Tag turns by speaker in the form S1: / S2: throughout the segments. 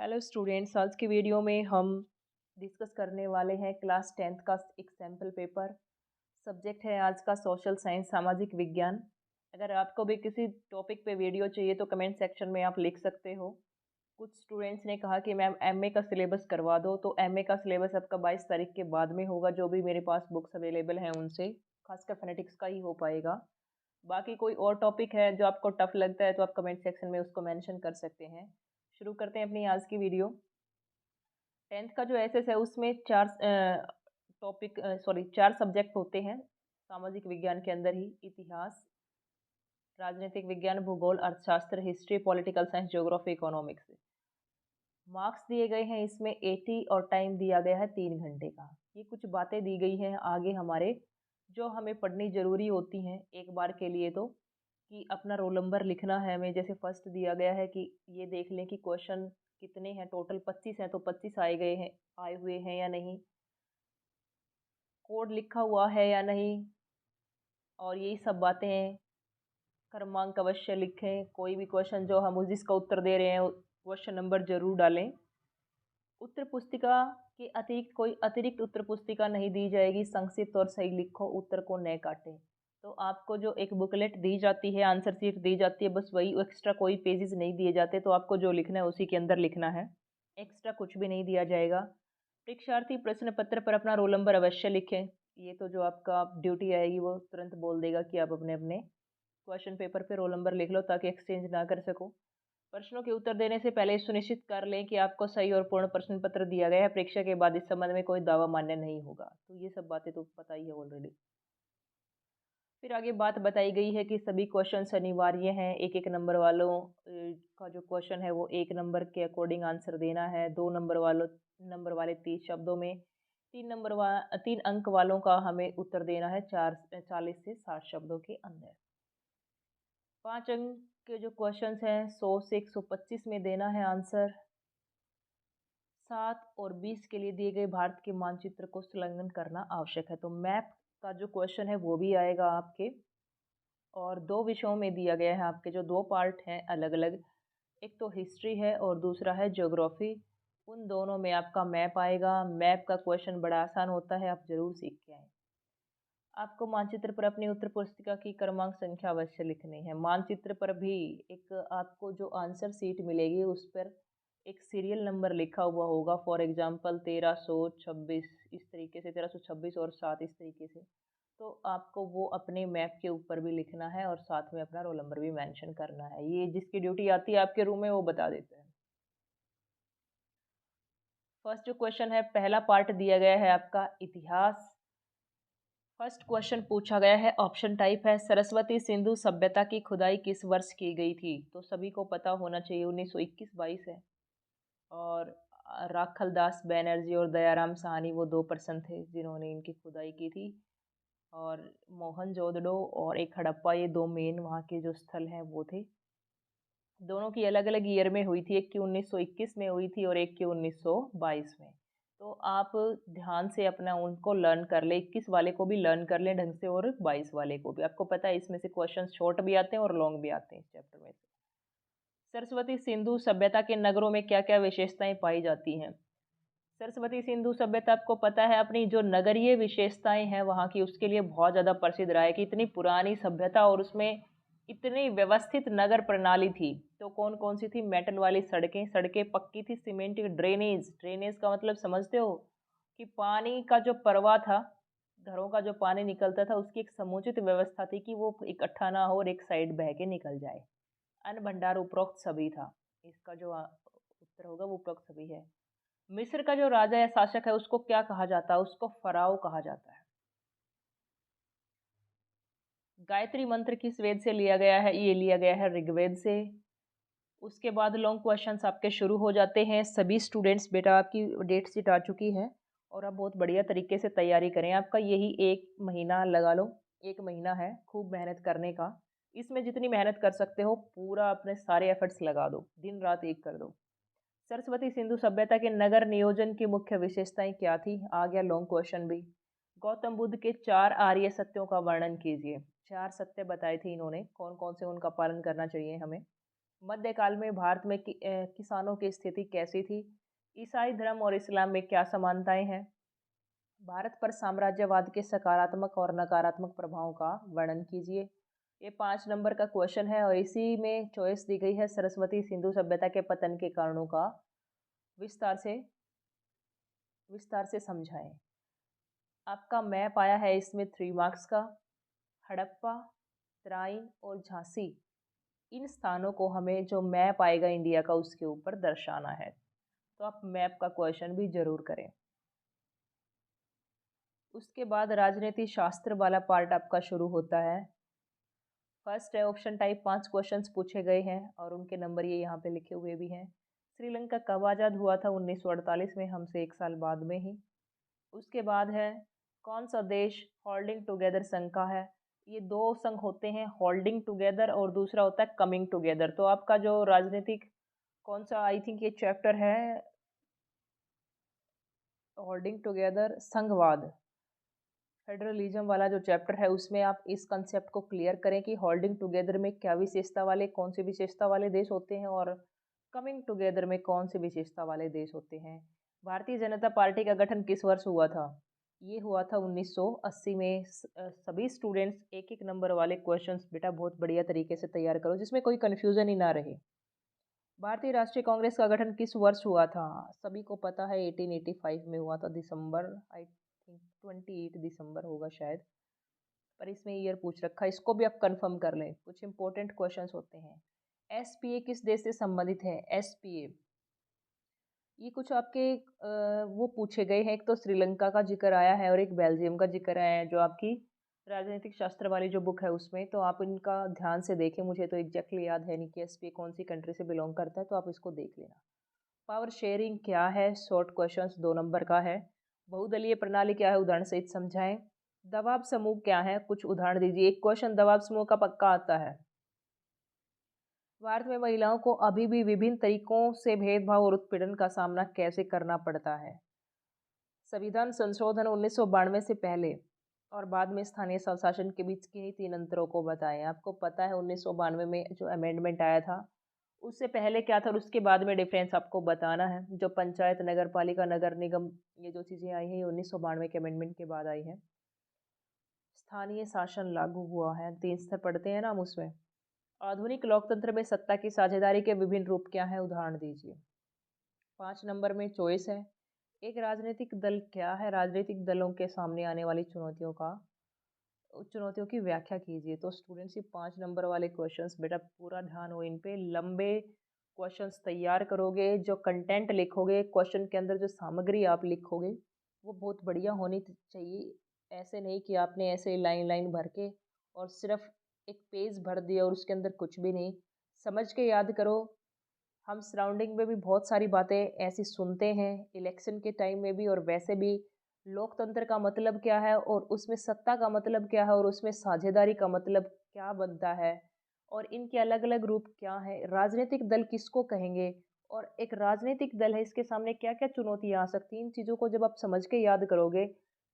S1: Hello students, आज की video में हम डिस्कस करने वाले हैं क्लास 10th का एक सैम्पल पेपर। सब्जेक्ट है आज का सोशल साइंस, सामाजिक विज्ञान। अगर आपको भी किसी टॉपिक पे वीडियो चाहिए तो कमेंट सेक्शन में आप लिख सकते हो। कुछ स्टूडेंट्स ने कहा कि मैम एमए का सिलेबस करवा दो, तो एमए का सिलेबस आपका 22 तारीख के बाद में होगा। जो भी मेरे पास बुक्स अवेलेबल हैं उनसे, खासकर फोनेटिक्स का ही हो पाएगा। बाकी कोई और टॉपिक है जो आपको टफ लगता है तो आप कमेंट सेक्शन में उसको मेंशन कर सकते हैं। शुरू करते हैं अपनी आज की वीडियो। 10th का जो एसएस है उसमें चार सब्जेक्ट होते हैं। सामाजिक विज्ञान के अंदर ही इतिहास, राजनीतिक विज्ञान, भूगोल, अर्थशास्त्र, history, political science, geography, economics. Marks दिए गए हैं इसमें 80 और टाइम दिया गया है 3 घंटे का। ये कुछ बातें दी गई हैं आगे हमारे, जो हमें पढ़नी ज़रूरी होती हैं एक बार के लिए। तो कि अपना रोल नंबर लिखना है हमें। जैसे फर्स्ट दिया गया है कि ये देख लें कि क्वेश्चन कितने हैं, टोटल 25 हैं, तो 25 आए हुए हैं या नहीं, कोड लिखा हुआ है या नहीं, और यही सब बातें। क्रमांक अवश्य लिखें। कोई भी क्वेश्चन जो हम जिसका उत्तर दे रहे हैं क्वेश्चन नंबर जरूर डालें। उत्तर पुस्तिका के अतिरिक्त कोई अतिरिक्त उत्तर पुस्तिका नहीं दी जाएगी। संक्षिप्त और सही लिखो, उत्तर को न काटें। तो आपको जो एक बुकलेट दी जाती है, आंसर शीट दी जाती है, बस वही, एक्स्ट्रा कोई पेजेस नहीं दिए जाते। तो आपको जो लिखना है उसी के अंदर लिखना है, एक्स्ट्रा कुछ भी नहीं दिया जाएगा। परीक्षार्थी प्रश्न पत्र पर अपना रोल नंबर अवश्य लिखें। ये तो जो आपका ड्यूटी आएगी वो तुरंत बोल देगा कि आप अपने अपने क्वेश्चन पेपर पे रोल नंबर लिख लो, ताकि एक्सचेंज ना कर सको। प्रश्नों के उत्तर देने से पहले सुनिश्चित कर लें कि आपको सही और पूर्ण प्रश्न पत्र दिया गया है। परीक्षा के बाद इस संबंध में कोई दावा मान्य नहीं होगा। तो ये सब बातें तो पता ही है ऑलरेडी। फिर आगे बात बताई गई है कि सभी क्वेश्चन अनिवार्य हैं। एक एक नंबर वालों का जो क्वेश्चन है वो 1 नंबर के अकॉर्डिंग आंसर देना है। 2 नंबर वाले 30 शब्दों में, 3 अंक वालों का हमें उत्तर देना है 40 से 60 शब्दों के अंदर। 5 अंक के जो क्वेश्चन हैं 100 से 125 में देना है आंसर। 7 और 20 के लिए दिए गए भारत के मानचित्र को संलग्न करना आवश्यक है। तो मैप का जो क्वेश्चन है वो भी आएगा आपके, और 2 विषयों में दिया गया है आपके, जो 2 पार्ट हैं अलग अलग। एक तो हिस्ट्री है और दूसरा है ज्योग्राफी। उन दोनों में आपका मैप आएगा। मैप का क्वेश्चन बड़ा आसान होता है, आप जरूर सीख के आए। आपको मानचित्र पर अपनी उत्तर पुस्तिका की क्रमांक संख्या अवश्य लिखनी है। मानचित्र पर भी एक आपको जो आंसर सीट मिलेगी उस पर एक सीरियल नंबर लिखा हुआ होगा। फॉर एग्जांपल 1326, इस तरीके से 1326 और 7 इस तरीके से। तो आपको वो अपने मैप के ऊपर भी लिखना है और साथ में अपना रोल नंबर भी मेंशन करना है। ये जिसकी ड्यूटी आती है आपके रूम में वो बता देता है। फर्स्ट जो क्वेश्चन है, पहला पार्ट दिया गया है आपका इतिहास। फर्स्ट क्वेश्चन पूछा गया है, ऑप्शन टाइप है, सरस्वती सिंधु सभ्यता की खुदाई किस वर्ष की गई थी? तो सभी को पता होना चाहिए 1921-22 है। और राखल दास बैनर्जी और दयाराम साहनी वो 2 पर्सन थे जिन्होंने इनकी खुदाई की थी। और मोहनजोदड़ो और एक हड़प्पा, ये 2 मेन वहाँ के जो स्थल हैं वो थे। दोनों की अलग अलग ईयर में हुई थी, एक की 1921 में हुई थी और एक की 1922 में। तो आप ध्यान से अपना उनको लर्न कर ले, 21 वाले को भी लर्न कर लें ढंग से, और 22 वाले को भी। आपको पता है इसमें से क्वेश्चन शॉर्ट भी आते हैं और लॉन्ग भी आते हैं इस चैप्टर में से। सरस्वती सिंधु सभ्यता के नगरों में क्या क्या विशेषताएं पाई जाती हैं? सरस्वती सिंधु सभ्यता, आपको पता है, अपनी जो नगरीय विशेषताएं हैं वहाँ की, उसके लिए बहुत ज़्यादा प्रसिद्ध रहा है कि इतनी पुरानी सभ्यता और उसमें इतनी व्यवस्थित नगर प्रणाली थी। तो कौन कौन सी थी? मेटल वाली सड़कें, सड़कें पक्की थी। सीमेंट, ड्रेनेज, ड्रेनेज का मतलब समझते हो कि पानी का जो प्रवाह था, घरों का जो पानी निकलता था उसकी एक समुचित व्यवस्था थी कि वो इकट्ठा ना हो और एक साइड बह के निकल जाए। अन्न भंडार उपरोक्त सभी था। इसका जो उत्तर होगा वो उपरोक्त सभी है। मिस्र का जो राजा या शासक है उसको क्या कहा जाता है? उसको फराओ कहा जाता है। गायत्री मंत्र किस वेद से लिया गया है? ये लिया गया है ऋग्वेद से। उसके बाद लॉन्ग क्वेश्चंस आपके शुरू हो जाते हैं। सभी स्टूडेंट्स, बेटा आपकी डेट शीट आ चुकी है और आप बहुत बढ़िया तरीके से तैयारी करें। आपका यही 1 महीना लगा लो, 1 महीना है खूब मेहनत करने का। इसमें जितनी मेहनत कर सकते हो पूरा अपने सारे एफर्ट्स लगा दो, दिन रात एक कर दो। सरस्वती सिंधु सभ्यता के नगर नियोजन की मुख्य विशेषताएं क्या थी? आ गया लॉन्ग क्वेश्चन भी। गौतम बुद्ध के 4 आर्य सत्यों का वर्णन कीजिए। 4 सत्य बताए थे इन्होंने, कौन कौन से उनका पालन करना चाहिए हमें। मध्यकाल में भारत में किसानों की स्थिति कैसी थी? ईसाई धर्म और इस्लाम में क्या समानताएं हैं? भारत पर साम्राज्यवाद के सकारात्मक और नकारात्मक प्रभावों का वर्णन कीजिए। ये 5 नंबर का क्वेश्चन है और इसी में चॉइस दी गई है सरस्वती सिंधु सभ्यता के पतन के कारणों का विस्तार से विस्तार से समझाएं। आपका मैप आया है इसमें 3 मार्क्स का। हड़प्पा, तराइन और झांसी, इन स्थानों को हमें जो मैप आएगा इंडिया का उसके ऊपर दर्शाना है। तो आप मैप का क्वेश्चन भी जरूर करें। उसके बाद राजनीति शास्त्र वाला पार्ट आपका शुरू होता है। फर्स्ट है ऑप्शन टाइप, 5 क्वेश्चंस पूछे गए हैं और उनके नंबर ये यहाँ पे लिखे हुए भी हैं। श्रीलंका कब आज़ाद हुआ था? 1948 में, हमसे 1 साल बाद में ही। उसके बाद है कौन सा देश होल्डिंग टुगेदर संघ का है? ये 2 संघ होते हैं, होल्डिंग टुगेदर और दूसरा होता है कमिंग टुगेदर। तो आपका जो राजनीतिक कौन सा, आई थिंक ये चैप्टर है होल्डिंग टुगेदर संघवाद, फेडरलिज्म वाला जो चैप्टर है उसमें आप इस कंसेप्ट को क्लियर करें कि होल्डिंग टुगेदर में क्या विशेषता वाले, कौन से विशेषता वाले देश होते हैं और कमिंग टुगेदर में कौन से विशेषता वाले देश होते हैं। भारतीय जनता पार्टी का गठन किस वर्ष हुआ था? ये हुआ था 1980 में। सभी स्टूडेंट्स एक एक नंबर वाले क्वेश्चंस बेटा बहुत बढ़िया तरीके से तैयार करो जिसमें कोई कन्फ्यूजन ही ना रहे। भारतीय राष्ट्रीय कांग्रेस का गठन किस वर्ष हुआ था? सभी को पता है 1885 में हुआ था, दिसंबर, आई थिंक 28 दिसंबर होगा शायद, पर इसमें ईयर पूछ रखा है, इसको भी आप कंफर्म कर लें, कुछ इंपॉर्टेंट क्वेश्चंस होते हैं। एसपीए किस देश से संबंधित है? एसपीए ये कुछ आपके वो पूछे गए हैं, एक तो श्रीलंका का जिक्र आया है और एक बेल्जियम का जिक्र आया है जो आपकी राजनीतिक शास्त्र वाली जो बुक है उसमें, तो आप इनका ध्यान से देखें। मुझे तो एग्जैक्टली याद है नहीं कि एसपीए कौन सी कंट्री से बिलोंग करता है, तो आप इसको देख लेना। पावर शेयरिंग क्या है? शॉर्ट क्वेश्चंस 2 नंबर का है। बहुदलीय प्रणाली क्या है? उदाहरण सहित समझाएं। दबाव समूह क्या है? कुछ उदाहरण दीजिए। एक क्वेश्चन दबाव समूह का पक्का आता है। भारत में महिलाओं को अभी भी विभिन्न तरीकों से भेदभाव और उत्पीड़न का सामना कैसे करना पड़ता है? संविधान संशोधन 1992 से पहले और बाद में स्थानीय स्वशासन के बीच के ही 3 अंतरों को बताएं। आपको पता है 1992 में जो अमेंडमेंट आया था उससे पहले क्या था और उसके बाद में डिफरेंस आपको बताना है। जो पंचायत, नगर पालिका, नगर निगम, ये जो चीज़ें आई हैं ये 1992 के अमेंडमेंट के बाद आई हैं। स्थानीय शासन लागू हुआ है, 3 स्तर पढ़ते हैं ना हम उसमें। आधुनिक लोकतंत्र में सत्ता की साझेदारी के विभिन्न रूप क्या है? उदाहरण दीजिए। 5 नंबर में चॉइस है। एक राजनीतिक दल क्या है? राजनीतिक दलों के सामने आने वाली चुनौतियों की व्याख्या कीजिए। तो स्टूडेंट्स ये 5 नंबर वाले क्वेश्चंस बेटा पूरा ध्यान हो इन पे। लंबे क्वेश्चंस तैयार करोगे, जो कंटेंट लिखोगे क्वेश्चन के अंदर, जो सामग्री आप लिखोगे वो बहुत बढ़िया होनी चाहिए। ऐसे नहीं कि आपने ऐसे लाइन लाइन भर के और सिर्फ एक पेज भर दिया और उसके अंदर कुछ भी नहीं। समझ के याद करो। हम सराउंडिंग में भी बहुत सारी बातें ऐसी सुनते हैं इलेक्शन के टाइम में भी, और वैसे भी लोकतंत्र का मतलब क्या है और उसमें सत्ता का मतलब क्या है और उसमें साझेदारी का मतलब क्या बनता है और इनके अलग अलग रूप क्या है, राजनीतिक दल किसको कहेंगे और एक राजनीतिक दल है इसके सामने क्या क्या चुनौतियाँ आ सकती हैं। इन चीज़ों को जब आप समझ के याद करोगे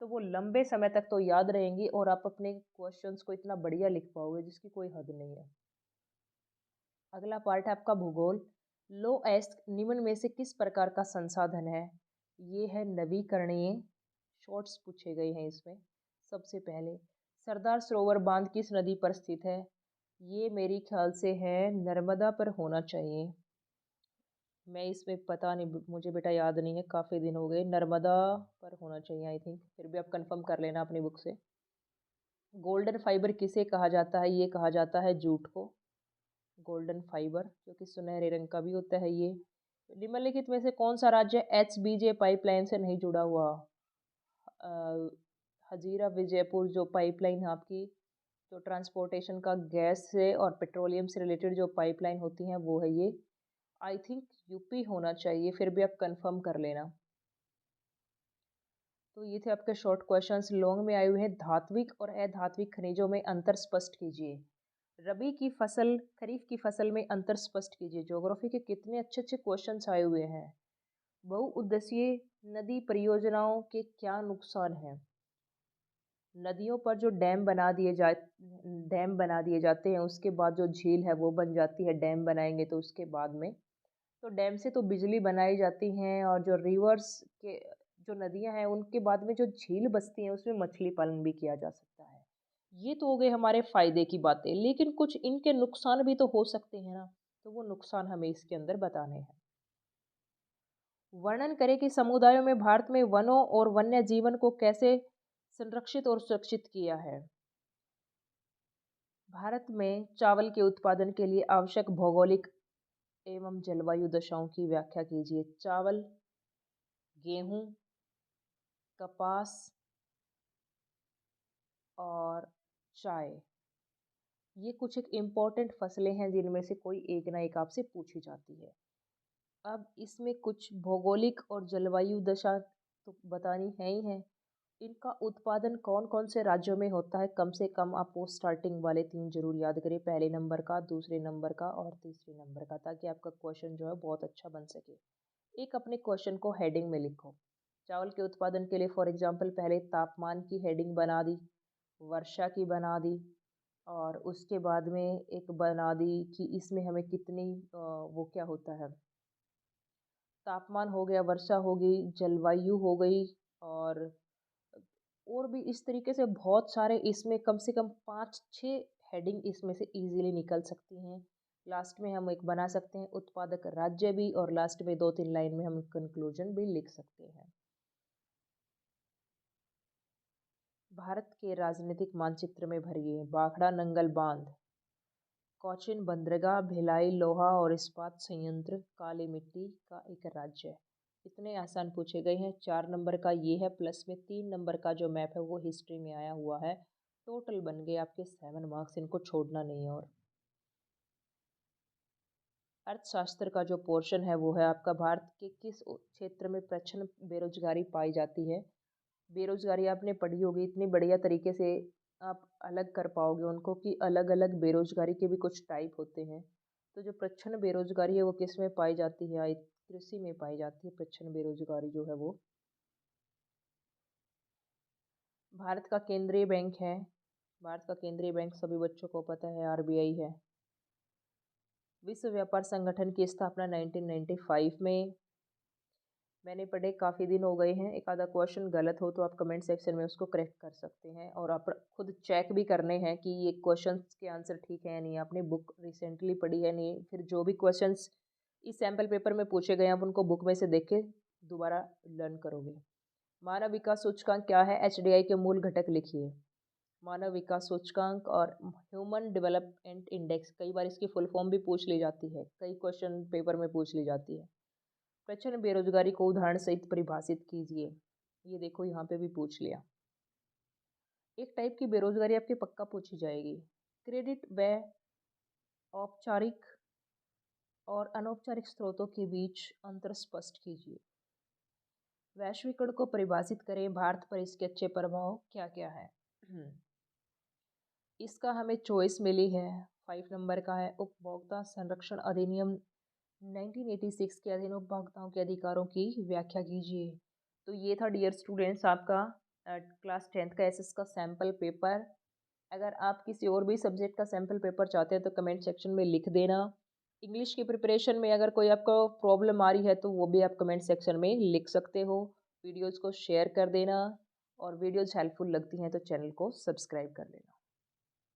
S1: तो वो लंबे समय तक तो याद रहेंगी और आप अपने क्वेश्चंस को इतना बढ़िया लिख पाओगे जिसकी कोई हद नहीं है। अगला पार्ट है आपका भूगोल। लो एस्ट निम्न में से किस प्रकार का संसाधन है? ये है नवीकरणीय। शॉर्ट्स पूछे गए हैं इसमें। सबसे पहले सरदार सरोवर बांध किस नदी पर स्थित है? ये मेरी ख्याल से है नर्मदा पर होना चाहिए। मैं इसमें पता नहीं, मुझे बेटा याद नहीं है, काफ़ी दिन हो गए। नर्मदा पर होना चाहिए आई थिंक, फिर भी आप कंफर्म कर लेना अपनी बुक से। गोल्डन फाइबर किसे कहा जाता है? ये कहा जाता है जूट को। गोल्डन फाइबर जो कि सुनहरे रंग का भी होता है ये। निम्नलिखित में से कौन सा राज्य HBJ पाइपलाइन से नहीं जुड़ा हुआ? हजीरा विजयपुर जो पाइपलाइन है आपकी, जो ट्रांसपोर्टेशन का गैस से और पेट्रोलियम से रिलेटेड जो पाइपलाइन होती हैं वो है ये। आई थिंक यूपी होना चाहिए, फिर भी आप कंफर्म कर लेना। तो ये थे आपके शॉर्ट क्वेश्चंस। लॉन्ग में आए हुए हैं धात्विक और अधात्विक खनिजों में अंतर स्पष्ट कीजिए। रबी की फसल, खरीफ की फसल में अंतर स्पष्ट कीजिए। ज्योग्राफी के कितने अच्छे अच्छे क्वेश्चंस आए हुए हैं। बहुउद्देशीय नदी परियोजनाओं के क्या नुकसान हैं? नदियों पर जो डैम बना दिए जाते हैं, उसके बाद जो झील है वो बन जाती है, डैम बनाएंगे तो उसके बाद में। तो डैम से तो बिजली बनाई जाती हैं, और जो रिवर्स के जो नदियां हैं उनके बाद में जो झील बसती हैं उसमें मछली पालन भी किया जा सकता है। ये तो हो गए हमारे फायदे की बातें, लेकिन कुछ इनके नुकसान भी तो हो सकते हैं ना, तो वो नुकसान हमें इसके अंदर बताने हैं। वर्णन करें कि समुदायों में भारत में वनों और वन्य जीवन को कैसे संरक्षित और सुरक्षित किया है। भारत में चावल के उत्पादन के लिए आवश्यक भौगोलिक एवं जलवायु दशाओं की व्याख्या कीजिए। चावल, गेहूं, कपास और चाय, ये कुछ एक इम्पॉर्टेंट फसलें हैं जिनमें से कोई एक ना एक आपसे पूछी जाती है। अब इसमें कुछ भौगोलिक और जलवायु दशा तो बतानी है ही है। इनका उत्पादन कौन कौन से राज्यों में होता है, कम से कम आप वो स्टार्टिंग वाले 3 ज़रूर याद करिए, पहले नंबर का, दूसरे नंबर का और तीसरे नंबर का, ताकि आपका क्वेश्चन जो है बहुत अच्छा बन सके। एक अपने क्वेश्चन को हेडिंग में लिखो। चावल के उत्पादन के लिए फॉर एग्जांपल पहले तापमान की हेडिंग बना दी, वर्षा की बना दी, और उसके बाद में एक बना दी कि इसमें हमें कितनी वो क्या होता है, तापमान हो गया, वर्षा हो गई, जलवायु हो गई, और भी इस तरीके से बहुत सारे, इसमें कम से कम 5-6 हेडिंग इसमें से इजीली निकल सकती हैं। लास्ट में हम एक बना सकते हैं उत्पादक राज्य भी, और लास्ट में 2-3 लाइन में हम कंक्लूजन भी लिख सकते हैं। भारत के राजनीतिक मानचित्र में भरिए भाखड़ा नंगल बांध, कोचीन बंदरगाह, भिलाई लोहा और इस्पात संयंत्र, काली मिट्टी का एक राज्य है। इतने आसान पूछे गए हैं। 4 नंबर का ये है, प्लस में 3 नंबर का जो मैप है वो हिस्ट्री में आया हुआ है। टोटल बन गए आपके 7 मार्क्स, इनको छोड़ना नहीं है। और अर्थशास्त्र का जो पोर्शन है वो है आपका, भारत के किस क्षेत्र में प्रचंड बेरोजगारी पाई जाती है। बेरोजगारी आपने पढ़ी होगी, इतनी बढ़िया तरीके से आप अलग कर पाओगे उनको कि अलग अलग बेरोजगारी के भी कुछ टाइप होते हैं। तो जो प्रच्छन्न बेरोजगारी है वो किस में पाई जाती है, कृषि में पाई जाती है प्रच्छन्न बेरोजगारी जो है वो। भारत का केंद्रीय बैंक है, भारत का केंद्रीय बैंक सभी बच्चों को पता है, आरबीआई है। विश्व व्यापार संगठन की स्थापना 1995 में। मैंने पढ़े काफ़ी दिन हो गए हैं, एक आधा क्वेश्चन गलत हो तो आप कमेंट सेक्शन में उसको करेक्ट कर सकते हैं, और आप खुद चेक भी करने हैं कि ये क्वेश्चन के आंसर ठीक है या नहीं, आपने बुक रिसेंटली पढ़ी है नहीं। फिर जो भी क्वेश्चंस इस सैम्पल पेपर में पूछे गए आप उनको बुक में से देख के दोबारा लर्न करोगे। मानव विकास सूचकांक क्या है, एचडीआई के मूल घटक लिखिए। मानव विकास सूचकांक और ह्यूमन डेवलपमेंट इंडेक्स, कई बार इसकी फुल फॉर्म भी पूछ ली जाती है, कई क्वेश्चन पेपर में पूछ ली जाती है। प्रचंड बेरोजगारी को उदाहरण सहित परिभाषित कीजिए। ये देखो यहाँ पे भी पूछ लिया। एक टाइप की बेरोजगारी आपके पक्का पूछी जाएगी। क्रेडिट व औपचारिक और अनौपचारिक स्रोतों के बीच अंतर स्पष्ट कीजिए। वैश्वीकरण को परिभाषित करें, भारत पर इसके अच्छे प्रभाव क्या क्या है। इसका हमें चॉइस मिली है, 5 नंबर का है, उपभोक्ता संरक्षण अधिनियम 1986 के अधीन उपभोक्ताओं के अधिकारों की व्याख्या कीजिए। तो ये था डियर स्टूडेंट्स आपका क्लास 10th का एसएस का सैम्पल पेपर। अगर आप किसी और भी सब्जेक्ट का सैम्पल पेपर चाहते हैं तो कमेंट सेक्शन में लिख देना। इंग्लिश की प्रिपरेशन में अगर कोई आपको प्रॉब्लम आ रही है तो वो भी आप कमेंट सेक्शन में लिख सकते हो। वीडियोज़ को शेयर कर देना, और वीडियोज़ हेल्पफुल लगती हैं तो चैनल को सब्सक्राइब कर लेना।